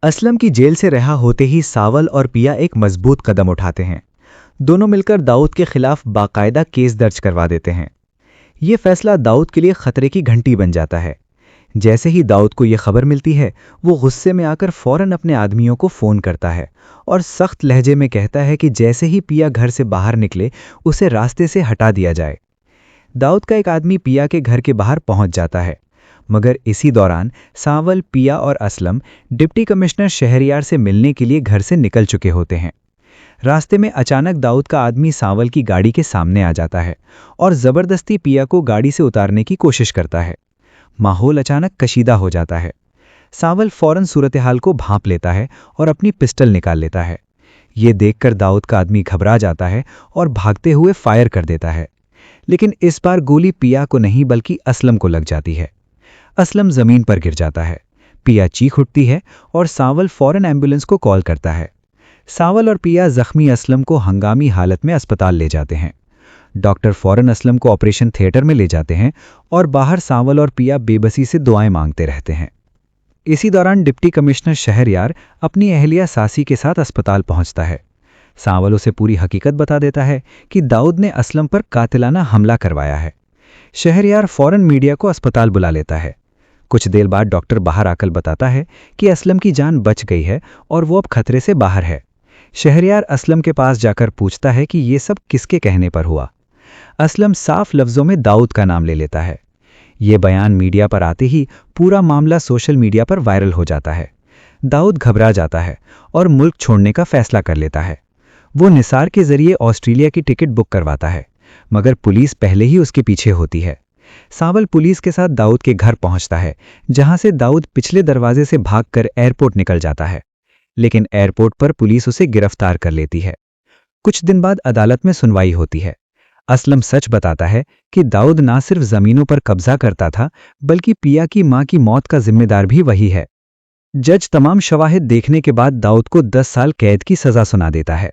असलम की जेल से रिहा होते ही सावल और पिया एक मजबूत कदम उठाते हैं। दोनों मिलकर दाऊद के खिलाफ बाकायदा केस दर्ज करवा देते हैं। ये फैसला दाऊद के लिए खतरे की घंटी बन जाता है। जैसे ही दाऊद को यह खबर मिलती है, वो गुस्से में आकर फौरन अपने आदमियों को फोन करता है और सख्त लहजे में कहता है कि जैसे ही पिया घर से बाहर निकले, उसे रास्ते से हटा दिया जाए। दाऊद का एक आदमी पिया के घर के बाहर पहुंच जाता है, मगर इसी दौरान सावल, पिया और असलम डिप्टी कमिश्नर शहरयार से मिलने के लिए घर से निकल चुके होते हैं। रास्ते में अचानक दाऊद का आदमी सावल की गाड़ी के सामने आ जाता है और जबरदस्ती पिया को गाड़ी से उतारने की कोशिश करता है। माहौल अचानक कशीदा हो जाता है। सावल फौरन सूरत-ए-हाल को भांप लेता है और अपनी पिस्टल निकाल लेता है। ये देखकर दाऊद का आदमी घबरा जाता है और भागते हुए फायर कर देता है, लेकिन इस बार गोली पिया को नहीं बल्कि असलम को लग जाती है। असलम जमीन पर गिर जाता है। पिया चीख उठती है और सावल फौरन एम्बुलेंस को कॉल करता है। सावल और पिया जख्मी असलम को हंगामी हालत में अस्पताल ले जाते हैं। डॉक्टर फौरन असलम को ऑपरेशन थिएटर में ले जाते हैं और बाहर सावल और पिया बेबसी से दुआएं मांगते रहते हैं। इसी दौरान डिप्टी कमिश्नर शहरयार अपनी अहलिया सासी के साथ अस्पताल पहुंचता है। सावल उसे पूरी हकीकत बता देता है कि दाऊद ने असलम पर कातिलाना हमला करवाया है। शहरयार फौरन मीडिया को अस्पताल बुला लेता है। कुछ देर बाद डॉक्टर बाहर आकर बताता है कि असलम की जान बच गई है और वो अब खतरे से बाहर है। शहरयार असलम के पास जाकर पूछता है कि ये सब किसके कहने पर हुआ। असलम साफ लफ्जों में दाऊद का नाम ले लेता है। ये बयान मीडिया पर आते ही पूरा मामला सोशल मीडिया पर वायरल हो जाता है। दाऊद घबरा जाता है और मुल्क छोड़ने का फैसला कर लेता है। वो निसार के जरिए ऑस्ट्रेलिया की टिकट बुक करवाता है, मगर पुलिस पहले ही उसके पीछे होती है। सावल पुलिस के साथ दाऊद के घर पहुंचता है, जहां से दाऊद पिछले दरवाजे से भागकर एयरपोर्ट निकल जाता है, लेकिन एयरपोर्ट पर पुलिस उसे गिरफ्तार कर लेती है। कुछ दिन बाद अदालत में सुनवाई होती है। असलम सच बताता है कि दाऊद ना सिर्फ जमीनों पर कब्जा करता था, बल्कि पिया की मां की मौत का जिम्मेदार भी वही है। जज तमाम शवाहिद देखने के बाद दाऊद को 10 साल कैद की सजा सुना देता है।